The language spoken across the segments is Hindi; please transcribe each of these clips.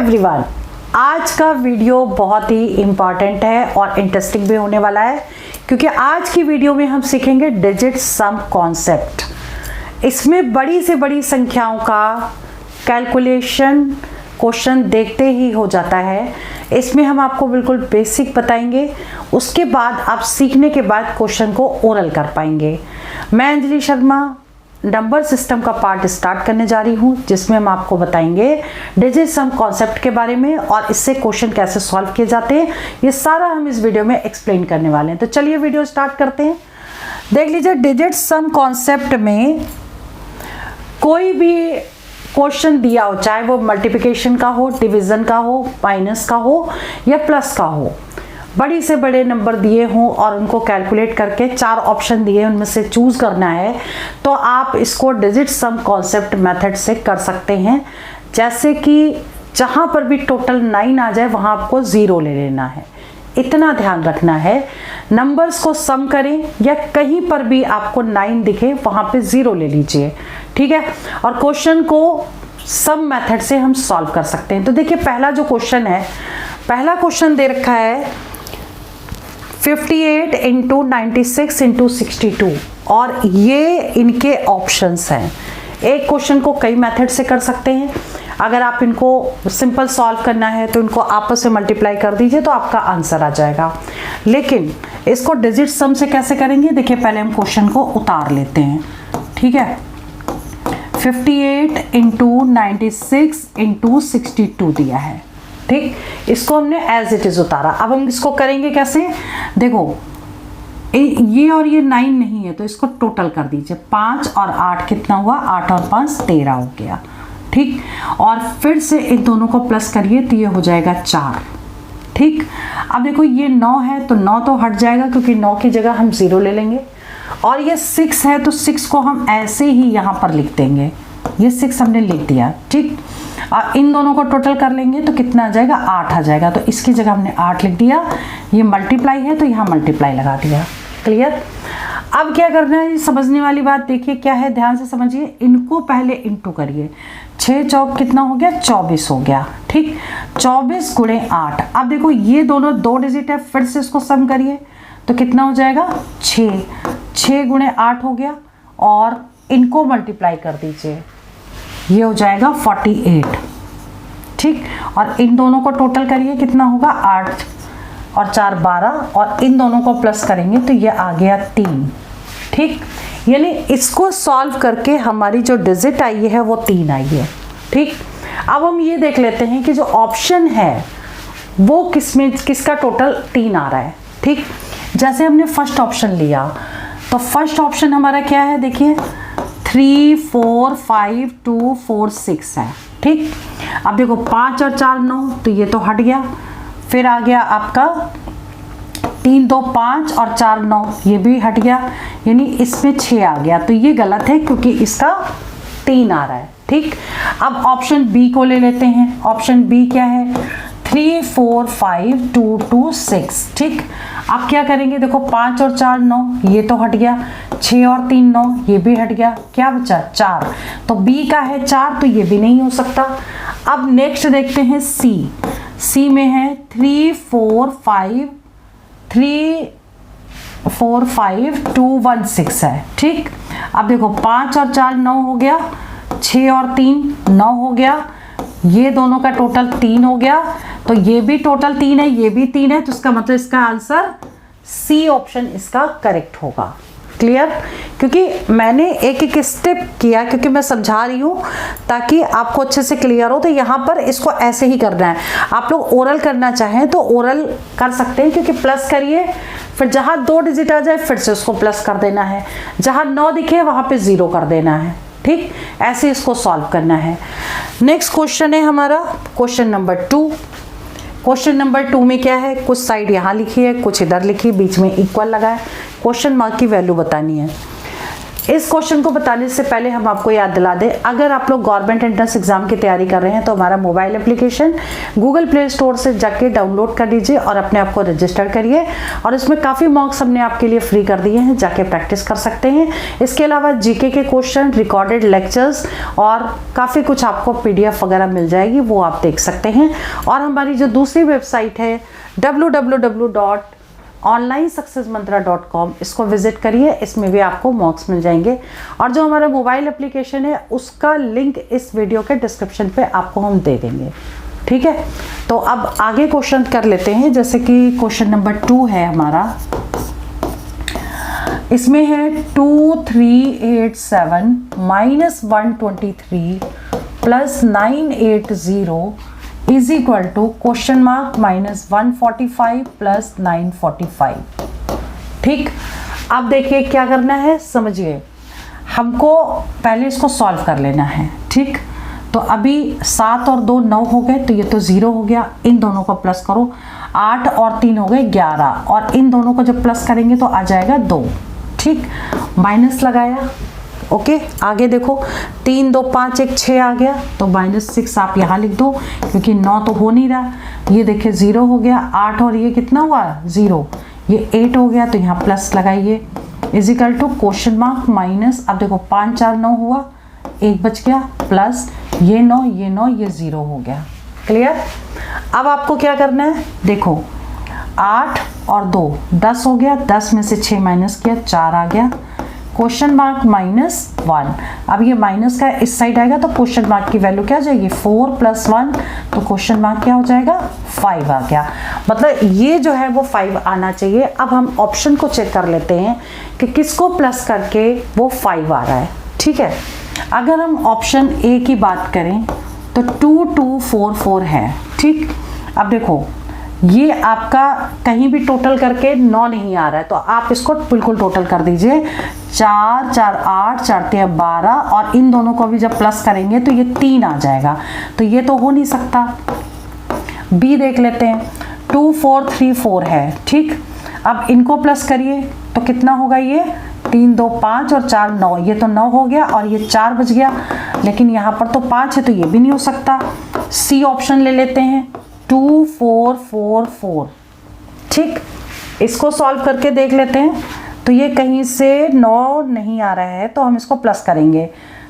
एवरीवन, आज का वीडियो बहुत ही इम्पॉर्टेंट है और इंटरेस्टिंग भी होने वाला है क्योंकि आज की वीडियो में हम सीखेंगे डिजिट सम कॉन्सेप्ट। इसमें बड़ी से बड़ी संख्याओं का कैलकुलेशन क्वेश्चन देखते ही हो जाता है। इसमें हम आपको बिल्कुल बेसिक बताएंगे, उसके बाद आप सीखने के बाद क्वेश्चन को ओरल कर पाएंगे। मैं अंजलि शर्मा नंबर सिस्टम का पार्ट स्टार्ट करने जा रही हूँ, जिसमें हम आपको बताएंगे डिजिट सम कॉन्सेप्ट के बारे में और इससे क्वेश्चन कैसे सॉल्व किए जाते हैं। ये सारा हम इस वीडियो में एक्सप्लेन करने वाले हैं। तो चलिए वीडियो स्टार्ट करते हैं। देख लीजिए, डिजिट सम कॉन्सेप्ट में कोई भी क्वेश्चन दिया हो, चाहे वो मल्टीप्लिकेशन का हो, डिवीजन का हो, माइनस का हो या प्लस का हो, बड़ी से बड़े नंबर दिए हों और उनको कैलकुलेट करके 4 ऑप्शन दिए उनमें से चूज करना है, तो आप इसको डिजिट सम कॉन्सेप्ट मेथड से कर सकते हैं। जैसे कि जहाँ पर भी टोटल 9 आ जाए वहाँ आपको 0 ले लेना है। इतना ध्यान रखना है, नंबर्स को सम करें या कहीं पर भी आपको 9 दिखे वहाँ पे 0 ले लीजिए, ठीक है। और क्वेश्चन को सम मेथड से हम सॉल्व कर सकते हैं। तो देखिए, पहला जो क्वेश्चन है, पहला क्वेश्चन दे रखा है 58 इंटू 96 इंटू 62 और ये इनके ऑप्शंस हैं। एक क्वेश्चन को कई मेथड से कर सकते हैं। अगर आप इनको सिंपल सॉल्व करना है तो इनको आपस में मल्टीप्लाई कर दीजिए तो आपका आंसर आ जाएगा। लेकिन इसको डिजिट सम से कैसे करेंगे, देखिए पहले हम क्वेश्चन को उतार लेते हैं, ठीक है। 58 इंटू 96 इंटू 62 दिया है, ठीक। इसको हमने एज इट इज उतारा। अब हम इसको करेंगे कैसे, देखो ये और ये 9 नहीं है तो इसको टोटल कर दीजिए। 5 और 8 कितना हुआ, 8 और 5 13 हो गया, ठीक। और फिर से इन दोनों को प्लस करिए तो ये हो जाएगा 4, ठीक। अब देखो ये 9 है तो 9 तो हट जाएगा क्योंकि 9 की जगह हम 0 ले लेंगे। और ये 6 है तो 6 को हम ऐसे ही यहाँ पर लिख देंगे, ये 6 हमने लिख दिया, ठीक। और इन दोनों को टोटल कर लेंगे तो कितना आ जाएगा, 8 आ जाएगा। तो इसकी जगह हमने 8 लिख दिया। ये मल्टीप्लाई है तो यहाँ मल्टीप्लाई लगा दिया। क्लियर। अब क्या करना है, समझने वाली बात देखिए क्या है, ध्यान से समझिए। इनको पहले इंटू करिए। 6 चौक कितना हो गया, 24 हो गया, ठीक। 24 गुणे 8। अब देखो ये दोनों 2 डिजिट है, फिर से इसको सम करिए तो कितना हो जाएगा, 6। 6 गुणे 8 हो गया और इनको मल्टीप्लाई कर दीजिए, ये हो जाएगा 48, ठीक। और इन दोनों को टोटल करिए, कितना होगा, 8 और 4 12 और इन दोनों को प्लस करेंगे तो ये आ गया 3, ठीक। यानी इसको सॉल्व करके हमारी जो डिजिट आई है वो 3 आई है, ठीक। अब हम ये देख लेते हैं कि जो ऑप्शन है वो किसका टोटल 3 आ रहा है, ठीक। जैसे हमने फर्स्ट ऑप्शन लिया तो फर्स्ट ऑप्शन हमारा क्या है, देखिए 3 4 5 2 4 6 है, ठीक। अब देखो 5 और 4 9 तो ये तो हट गया। फिर आ गया आपका 3 2 5 और 4 9, ये भी हट गया, यानी इसमें 6 आ गया। तो ये गलत है क्योंकि इसका 3 आ रहा है, ठीक। अब ऑप्शन बी को ले लेते हैं। ऑप्शन बी क्या है, 3 4 5 2 2 6, ठीक। अब क्या करेंगे, देखो 5 और 4 9, ये तो हट गया। 6 और 3 9, ये भी हट गया। क्या बचा, 4। तो बी का है 4 तो ये भी नहीं हो सकता। अब नेक्स्ट देखते हैं सी। सी में है 3 4 5 2 1 6 है, ठीक। अब देखो 5 और 4 9 हो गया, 6 और 3 9 हो गया, ये दोनों का टोटल 3 हो गया। तो ये भी टोटल 3 है, ये भी 3 है, तो इसका मतलब इसका आंसर सी ऑप्शन इसका करेक्ट होगा। क्लियर। क्योंकि मैंने एक एक स्टेप किया क्योंकि मैं समझा रही हूँ ताकि आपको अच्छे से क्लियर हो। तो यहाँ पर इसको ऐसे ही करना है। आप लोग ओरल करना चाहें तो ओरल कर सकते हैं, क्योंकि प्लस करिए, फिर जहाँ 2 डिजिट आ जाए फिर से उसको प्लस कर देना है, जहाँ 9 दिखे वहाँ पे 0 कर देना है, ठीक। ऐसे इसको सॉल्व करना है। नेक्स्ट क्वेश्चन है हमारा क्वेश्चन नंबर 2। क्वेश्चन नंबर 2 में क्या है, कुछ साइड यहाँ लिखी है, कुछ इधर लिखी, बीच में इक्वल लगा है। क्वेश्चन मार्क की वैल्यू बतानी है। इस क्वेश्चन को बताने से पहले हम आपको याद दिला दें, अगर आप लोग गवर्नमेंट एंट्रेंस एग्जाम की तैयारी कर रहे हैं तो हमारा mobile application Google play store से जाके डाउनलोड कर लीजिए और अपने आप को रजिस्टर करिए, और इसमें काफ़ी मॉक्स हमने आपके लिए फ्री कर दिए हैं, जाके प्रैक्टिस कर सकते हैं। इसके अलावा जीके के क्वेश्चन, रिकॉर्डेड लेक्चर्स और काफ़ी कुछ आपको PDF वगैरह मिल जाएगी, वो आप देख सकते हैं। और हमारी जो दूसरी वेबसाइट है www.onlinesuccessmantra.com, इसको विजिट करिए, इसमें भी आपको मॉक्स मिल जाएंगे। और जो हमारा मोबाइल एप्लीकेशन है उसका लिंक इस वीडियो के डिस्क्रिप्शन पे आपको हम दे देंगे, ठीक है। तो अब आगे क्वेश्चन कर लेते हैं, जैसे कि क्वेश्चन नंबर 2 है हमारा। इसमें है 2387 - 123 + 980 इज इक्वल टू -145 + 945। ठीक, अब देखिए क्या करना है, समझिए। हमको पहले इसको सॉल्व कर लेना है, ठीक। तो अभी 7 और 2 9 हो गए, तो ये तो 0 हो गया, इन दोनों को प्लस करो। 8 और 3 हो गए 11, और इन दोनों को जब प्लस करेंगे तो आ जाएगा 2, ठीक। माइनस लगाया, ओके। आगे देखो 3 2 5 1 6 आ गया, तो -6 आप यहाँ लिख दो, क्योंकि 9 तो हो नहीं रहा। ये देखिए 0 हो गया, 8 और ये कितना हुआ 0, ये 8 हो गया, तो यहाँ प्लस लगाइए, is equal to question mark minus. अब देखो 5 4 9 हुआ, 1 बच गया, प्लस ये 9 ये 9 ये 0 हो गया। क्लियर। अब आपको क्या करना है, देखो 8 और 2 10 हो गया, 10 में से 6 माइनस किया, 4 आ गया, क्वेश्चन मार्क -1। अब ये माइनस का इस साइड आएगा तो क्वेश्चन मार्क की वैल्यू क्या हो जाएगी, 4 + 1, तो क्वेश्चन मार्क क्या हो जाएगा 5 आ गया। मतलब ये जो है वो 5 आना चाहिए। अब हम ऑप्शन को चेक कर लेते हैं कि किसको प्लस करके वो 5 आ रहा है, ठीक है। अगर हम ऑप्शन ए की बात करें तो 2244 है, ठीक। अब देखो ये आपका कहीं भी टोटल करके 9 नहीं आ रहा है, तो आप इसको बिल्कुल टोटल कर दीजिए। 4 4 8 4 3 12, और इन दोनों को भी जब प्लस करेंगे तो ये 3 आ जाएगा, तो ये तो हो नहीं सकता। बी देख लेते हैं, 2434 है, ठीक। अब इनको प्लस करिए तो कितना होगा, ये 3 2 5 और 4 9, ये तो 9 हो गया, और ये 4 बच गया, लेकिन यहाँ पर तो 5 है, तो ये भी नहीं हो सकता। सी ऑप्शन ले लेते हैं, 2444, ठीक। इसको सॉल्व करके देख लेते हैं, तो ये कहीं से 9 नहीं आ रहा है, तो हम इसको प्लस करेंगे।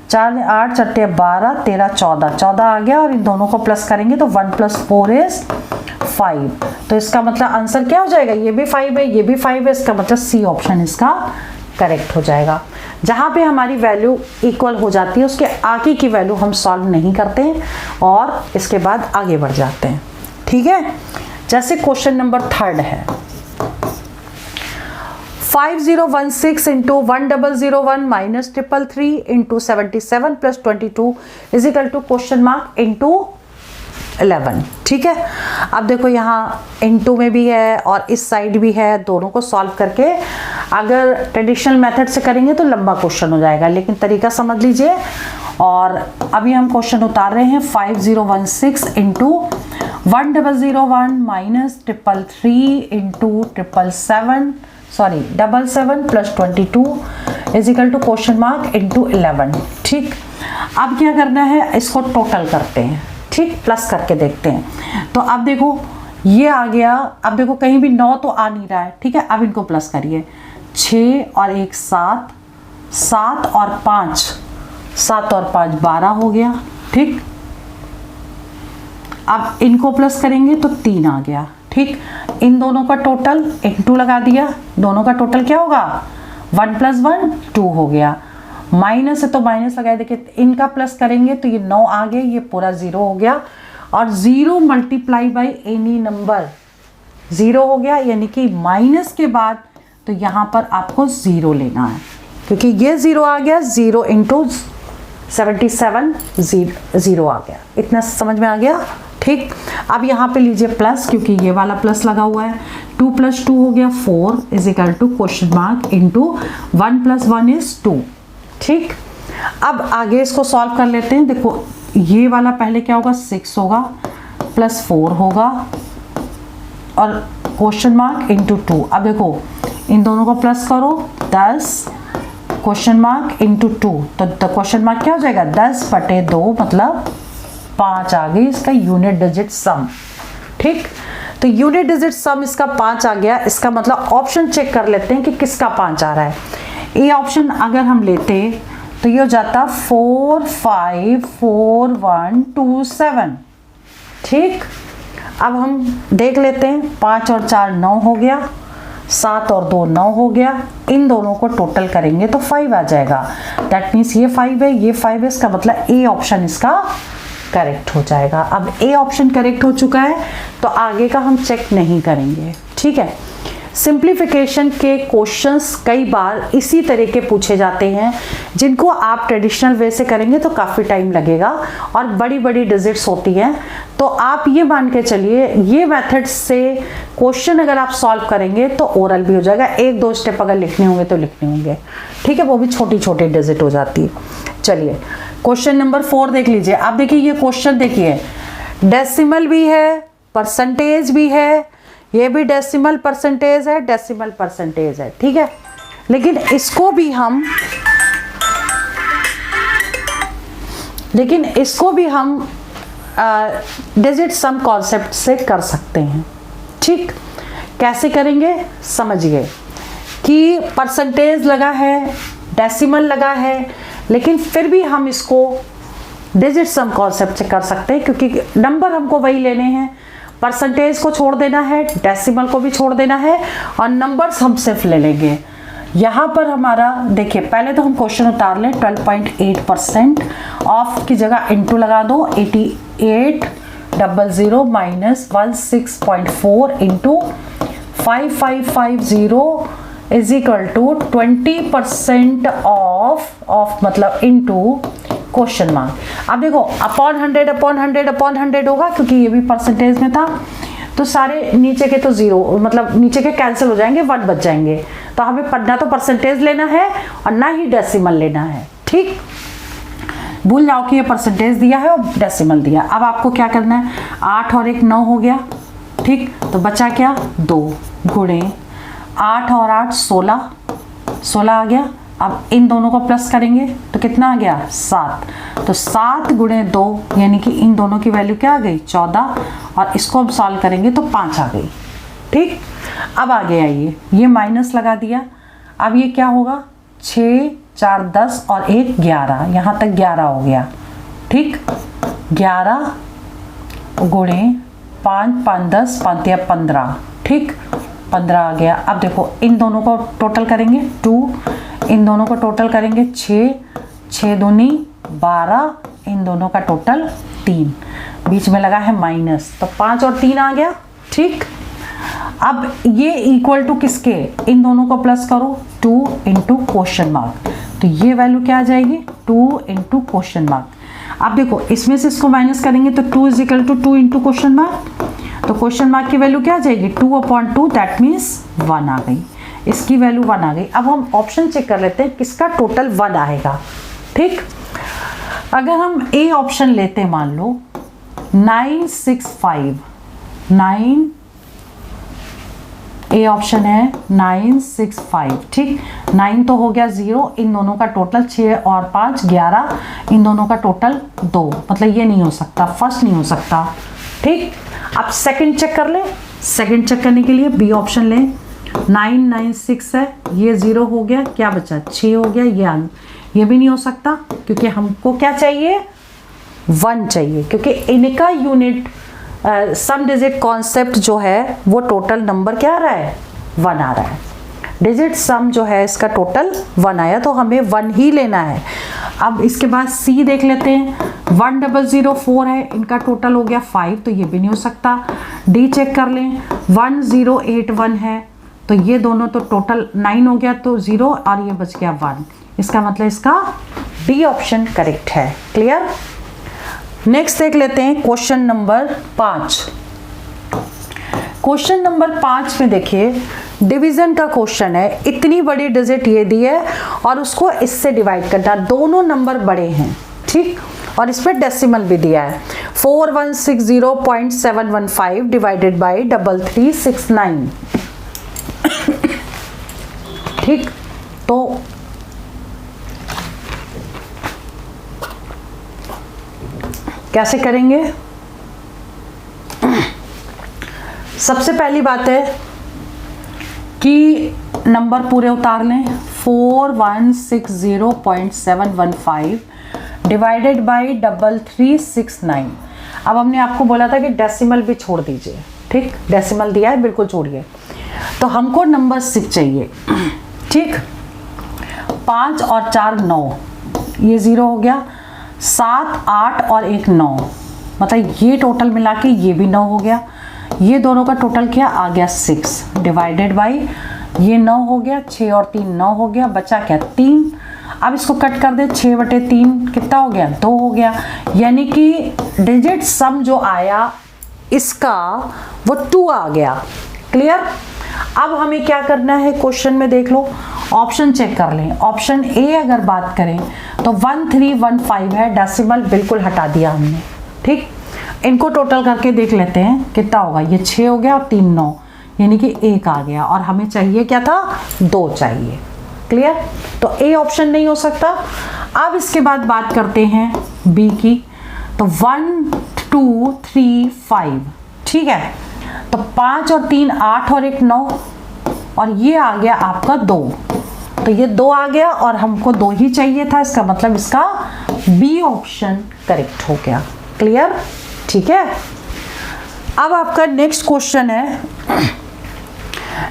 4 8 4 12 13 14 आ गया, और इन दोनों को प्लस करेंगे तो 1 + 4 = 5। तो इसका मतलब आंसर क्या हो जाएगा, ये भी 5 है, ये भी 5 है, इसका मतलब सी ऑप्शन इसका करेक्ट हो जाएगा। जहाँ पे हमारी वैल्यू इक्वल हो जाती है उसके आगे की वैल्यू हम सॉल्व नहीं करते हैं और इसके बाद आगे बढ़ जाते हैं, ठीक है। जैसे क्वेश्चन नंबर 3 है, 5016 × 1001 - 333 × 77 + 22 is equal to question mark × 11, ठीक है। अब देखो यहाँ इनटू में भी है और इस साइड भी है, दोनों को सॉल्व करके अगर ट्रेडिशनल मेथड से करेंगे तो लंबा क्वेश्चन हो जाएगा, लेकिन तरीका समझ लीजिए। और अभी हम क्वेश्चन उतार रहे हैं 5016 × 1001 - 333 × 77 + 22 is equal to question mark × 11, ठीक। अब क्या करना है, इसको टोटल करते हैं, ठीक, प्लस करके देखते हैं। तो अब देखो ये आ गया, अब देखो कहीं भी 9 तो आ नहीं रहा है, ठीक है। अब इनको प्लस करिए, 6 और 1 7, 7 और 5 12 हो गया, ठीक। अब इनको प्लस करेंगे तो 3 आ गया, ठीक। इन दोनों का टोटल × लगा दिया, दोनों का टोटल क्या होगा 1 + 1 2 हो गया, माइनस है तो माइनस लगाए, देखिए इनका प्लस करेंगे तो ये 9 आ गए, ये पूरा 0 हो गया, और 0 × एनी नंबर 0 हो गया, यानी कि माइनस के बाद तो यहाँ पर आपको 0 लेना है, क्योंकि ये 0 आ गया, 0 × 77 0 आ गया। इतना समझ में आ गया, ठीक। अब यहाँ पे लीजिए प्लस, क्योंकि ये वाला प्लस लगा हुआ है, 2 + 2 हो गया 4 is equal to question mark × 1 + 1 = 2, ठीक। अब आगे इसको सॉल्व कर लेते हैं। देखो ये वाला पहले क्या होगा 6 होगा प्लस 4 होगा और क्वेश्चन मार्क × 2। अब देखो इन दोनों को प्लस करो 10 क्वेश्चन मार्क इंटू 2, तो क्वेश्चन मार्क क्या हो जाएगा 10/2 मतलब 5 आ गई इसका यूनिट डिजिट सम। ठीक, तो यूनिट डिजिट सम इसका 5 आ गया। इसका मतलब ऑप्शन चेक कर लेते हैं कि किसका 5 आ रहा है। ए ऑप्शन अगर हम लेते तो ये हो जाता 4 5 4 1 2 7। ठीक, अब हम देख लेते हैं 5 और 4 9 हो गया, 7 और 2 9 हो गया। इन दोनों को टोटल करेंगे तो 5 आ जाएगा। दैट मीन्स ये 5 है, ये 5 है, इसका मतलब ए ऑप्शन इसका करेक्ट हो जाएगा। अब ए ऑप्शन करेक्ट हो चुका है तो आगे का हम चेक नहीं करेंगे। ठीक है, सिंप्लीफिकेशन के क्वेश्चंस कई बार इसी तरह के पूछे जाते हैं जिनको आप ट्रेडिशनल वे से करेंगे तो काफ़ी टाइम लगेगा और बड़ी बड़ी डिजिट्स होती हैं। तो आप ये मान के चलिए ये मेथड से क्वेश्चन अगर आप सॉल्व करेंगे तो ओरल भी हो जाएगा। 1-2 स्टेप अगर लिखने होंगे तो लिखने होंगे। ठीक है, वो भी छोटी छोटी डिजिट हो जाती है। चलिए क्वेश्चन नंबर 4 देख लीजिए। आप देखिए ये क्वेश्चन देखिए, डेसिमल भी है, परसेंटेज भी है, ये भी डेसिमल परसेंटेज है, डेसिमल परसेंटेज है। ठीक है, लेकिन इसको भी हम डिजिट सम कॉन्सेप्ट से कर सकते हैं। ठीक, कैसे करेंगे समझिए कि परसेंटेज लगा है, डेसिमल लगा है, लेकिन फिर भी हम इसको डिजिट सम कॉन्सेप्ट से कर सकते हैं क्योंकि नंबर हमको वही लेने हैं। परसेंटेज को छोड़ देना है, डेसिमल को भी छोड़ देना है और नंबर्स हम सिर्फ ले लेंगे। यहाँ पर हमारा देखिए पहले तो हम क्वेश्चन उतार लें। 12.8% ऑफ की जगह इंटू लगा दो 8800 minus 16.4 into 5550 is equal to 20% of मतलब इंटू क्वेश्चन मार्क। अब देखो अपॉन 100 होगा क्योंकि ये भी परसेंटेज में था, तो सारे नीचे के तो 0 मतलब नीचे के कैंसिल हो जाएंगे, 1 बच जाएंगे। तो हमें ना तो परसेंटेज लेना है और ना ही डेसिमल लेना है। ठीक, भूल जाओ कि ये परसेंटेज दिया है और डेसिमल दिया। अब आपको क्या करना है, 8 और 1 9 हो गया। ठीक, तो बचा क्या 2 गुणे 8 और 8 16 आ गया। अब इन दोनों को प्लस करेंगे तो कितना आ गया 7। तो 7 गुणे 2 यानी कि इन दोनों की वैल्यू क्या आ गई 14 और इसको हम सॉल्व करेंगे तो 5 आ गई। ठीक, अब आगे आइए, ये माइनस लगा दिया। अब ये क्या होगा 6 4 10 और 1 11, यहाँ तक 11 हो गया। ठीक, 11 गुणे 5 5 10 5 या 15। ठीक, 15 आ गया। अब देखो इन दोनों को टोटल करेंगे 2, इन दोनों को टोटल करेंगे 6 दूनी 12, इन दोनों का टोटल 3, बीच में लगा है माइनस, तो 5 और 3 आ गया। ठीक, अब ये इक्वल टू किसके, इन दोनों को प्लस करो 2 इंटू क्वेश्चन मार्क, तो ये वैल्यू क्या आ जाएगी 2 इंटू क्वेश्चन मार्क। अब देखो इसमें से इसको माइनस करेंगे तो 2 is equal to 2 into question mark, तो क्वेश्चन मार्क की वैल्यू क्या आ जाएगी 2/2, दैट मीन्स 1 आ गई। इसकी वैल्यू 1 आ गई। अब हम ऑप्शन चेक कर लेते हैं किसका टोटल 1 आएगा। ठीक, अगर हम ए ऑप्शन लेते हैं, मान लो 965, 9 ए ऑप्शन है 965। ठीक, 9 तो हो गया 0, इन दोनों का टोटल 6 और 5 11, इन दोनों का टोटल 2, मतलब ये नहीं हो सकता, फर्स्ट नहीं हो सकता। ठीक, अब सेकंड चेक कर ले। सेकंड चेक करने के लिए बी ऑप्शन लें, 996 है, ये 0 हो गया, क्या बचा 6 हो गया, ये भी नहीं हो सकता क्योंकि हमको क्या चाहिए 1 चाहिए, क्योंकि इनका यूनिट सम डिजिट कॉन्सेप्ट जो है वो टोटल नंबर क्या आ रहा है 1 आ रहा है। डिजिट सम जो है इसका टोटल 1 आया, तो हमें 1 ही लेना है। अब इसके बाद सी देख लेते हैं, 1004 है, इनका टोटल हो गया 5, तो ये भी नहीं हो सकता। डी चेक कर लें, 1081 है, तो ये दोनों तो टोटल 9 हो गया, तो 0 और ये बच गया 1, इसका मतलब इसका डी ऑप्शन करेक्ट है। क्लियर। नेक्स्ट देख लेते हैं क्वेश्चन नंबर 5। क्वेश्चन नंबर 5 में देखिए डिवीजन का क्वेश्चन है, इतनी बड़ी डिजिट ये दी है और उसको इससे डिवाइड करना, दोनों नंबर बड़े हैं। ठीक, और इसमें डेसिमल भी दिया है, 4160.715 डिवाइडेड बाई 3369। ठीक, तो कैसे करेंगे? सबसे पहली बात है कि नंबर पूरे उतार लें। 4160.715 डिवाइडेड बाई 3369। अब हमने आपको बोला था कि डेसिमल भी छोड़ दीजिए, ठीक, डेसिमल दिया है, बिल्कुल छोड़िए। तो हमको नंबर 6 चाहिए, ठीक। 5 और 4 9, ये 0 हो गया। 7 8 और 1 9, मतलब ये टोटल मिला के ये भी 9 हो गया। ये दोनों का टोटल क्या आ गया? 6 डिवाइडेड बाई ये 9 हो गया, 6 और 3 9 हो गया, बचा क्या? 3। अब इसको कट कर दे, 6/3 कितना हो गया? 2 हो गया। यानी कि डिजिट सम जो आया इसका वो 2 आ गया। क्लियर? अब हमें क्या करना है, क्वेश्चन में देख लो, ऑप्शन चेक कर लें। ऑप्शन ए अगर बात करें तो 1315 है, डेसिमल बिल्कुल हटा दिया हमने, ठीक। इनको टोटल करके देख लेते हैं कितना होगा। ये 6 हो गया और 3 9, यानी कि 1 आ गया, और हमें चाहिए क्या था? 2 चाहिए। क्लियर? तो ए ऑप्शन नहीं हो सकता। अब इसके बाद बात करते हैं बी की। तो 1 2 3 5, ठीक है। तो 5 और 3 8 और 1 9, और ये आ गया आपका 2। तो ये 2 आ गया और हमको 2 ही चाहिए था, इसका मतलब इसका बी ऑप्शन करेक्ट हो गया। क्लियर? ठीक है। अब आपका नेक्स्ट क्वेश्चन है।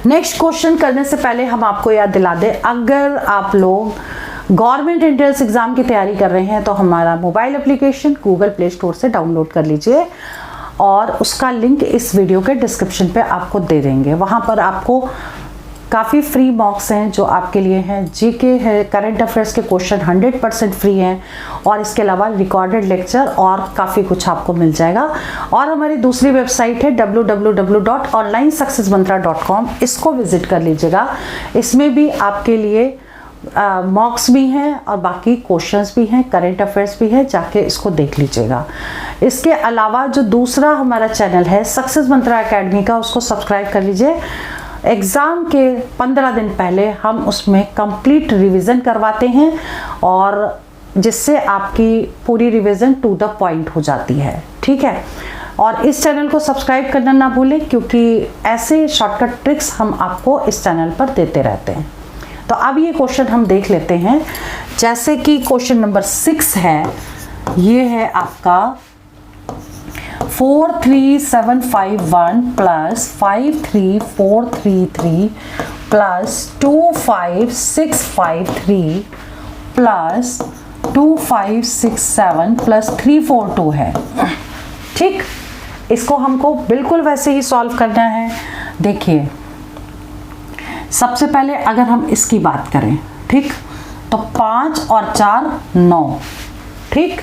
नेक्स्ट क्वेश्चन करने से पहले हम आपको याद दिला दें, अगर आप लोग गवर्नमेंट एंट्रेंस एग्जाम की तैयारी कर रहे हैं तो हमारा mobile application Google play store से डाउनलोड कर लीजिए, और उसका लिंक इस वीडियो के डिस्क्रिप्शन पे आपको दे देंगे। वहाँ पर आपको काफ़ी फ्री मॉक्स हैं जो आपके लिए हैं। जीके है, करंट अफेयर्स के क्वेश्चन 100% फ्री हैं, और इसके अलावा रिकॉर्डेड लेक्चर और काफ़ी कुछ आपको मिल जाएगा। और हमारी दूसरी वेबसाइट है www.onlinesuccessmantra.com, इसको विजिट कर लीजिएगा। इसमें भी आपके लिए मॉक्स भी हैं और बाकी क्वेश्चंस भी हैं, करंट अफेयर्स भी है, जाके इसको देख लीजिएगा। इसके अलावा जो दूसरा हमारा चैनल है सक्सेस मंत्रा एकेडमी का, उसको सब्सक्राइब कर लीजिए। एग्ज़ाम के 15 दिन पहले हम उसमें कंप्लीट रिवीजन करवाते हैं, और जिससे आपकी पूरी रिवीजन टू द पॉइंट हो जाती है, ठीक है। और इस चैनल को सब्सक्राइब करना ना भूलें, क्योंकि ऐसे शॉर्टकट ट्रिक्स हम आपको इस चैनल पर देते रहते हैं। तो अब ये क्वेश्चन हम देख लेते हैं। जैसे कि क्वेश्चन नंबर 6 है, ये है आपका 43751 प्लस 53433 प्लस 25653 प्लस 2567 प्लस 342 है, ठीक। इसको हमको बिल्कुल वैसे ही सॉल्व करना है। देखिए, सबसे पहले अगर हम इसकी बात करें, ठीक, तो 5 और 4 9, ठीक।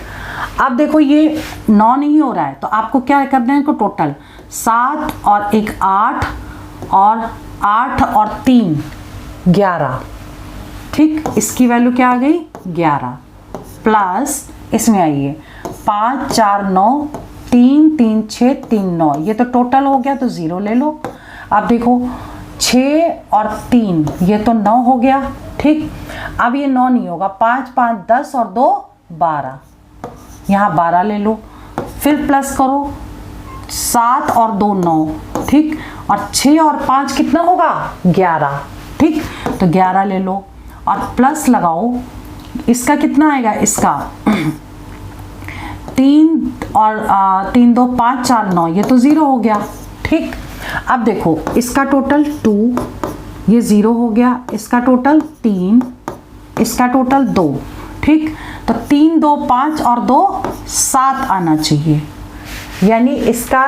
अब देखो ये 9 नहीं हो रहा है, तो आपको क्या करना है, टोटल 7 और 1 8 और 8 और 3 11, ठीक। इसकी वैल्यू क्या आ गई? 11 प्लस इसमें आइए 5 4 9 3 3 6 3 9, ये तो टोटल हो गया, तो 0 ले लो। अब देखो 6 और 3, ये तो 9 हो गया, ठीक। अब ये 9 नहीं होगा, 5 5 10 और 2 12, यहाँ 12 ले लो। फिर प्लस करो 7 और 2 9, ठीक। और 6 और 5 कितना होगा? 11, ठीक। तो 11 ले लो और प्लस लगाओ, इसका कितना आएगा? इसका 3 और 3 2 5 4 9, ये तो 0 हो गया, ठीक। अब देखो इसका टोटल 2, ये 0 हो गया। इसका टोटल 3, इसका टोटल 2, ठीक। तो 3 2 5 और 2 7 आना चाहिए, यानी इसका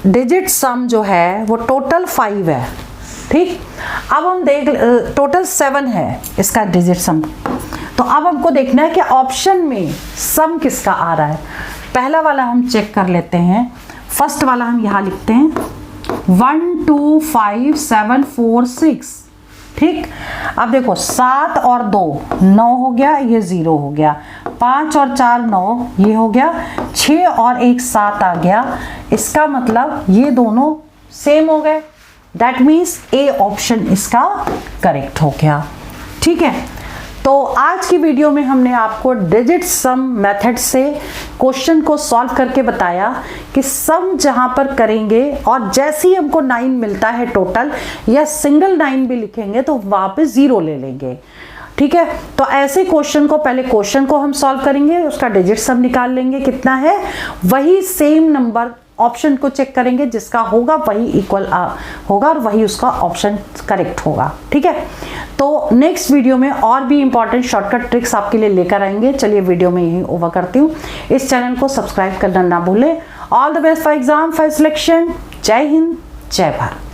डिजिट सम जो है वो टोटल 5 है, ठीक। अब हम देख, टोटल 7 है इसका डिजिट सम। तो अब हमको देखना है कि ऑप्शन में सम किसका आ रहा है। पहला वाला हम चेक कर लेते हैं। फर्स्ट वाला हम यहाँ लिखते हैं 1 2 5 7 4 6, ठीक। अब देखो 7 और 2 9 हो गया, ये 0 हो गया। 5 और 4 9, ये हो गया। 6 और 1 7 आ गया। इसका मतलब ये दोनों सेम हो गए, दैट मीन्स ए ऑप्शन इसका करेक्ट हो गया, ठीक है। तो तो आज की वीडियो में हमने आपको डिजिट सम मेथड से क्वेश्चन को सॉल्व करके बताया कि सम जहां पर करेंगे और जैसे ही हमको 9 मिलता है टोटल या सिंगल 9 भी लिखेंगे तो वहां पे 0 ले लेंगे। ठीक है, तो ऐसे क्वेश्चन को पहले क्वेश्चन को हम सॉल्व करेंगे, उसका डिजिट सम निकाल लेंगे कितना है, वही सेम नंबर ऑप्शन को चेक करेंगे, जिसका होगा वही इक्वल होगा और वही उसका ऑप्शन करेक्ट होगा। ठीक है, तो नेक्स्ट वीडियो में और भी इंपॉर्टेंट शॉर्टकट ट्रिक्स आपके लिए लेकर आएंगे। चलिए वीडियो में यही ओवर करती हूँ। इस चैनल को सब्सक्राइब करना ना भूलें। All the best for exam, for selection. जय हिंद, जय भारत।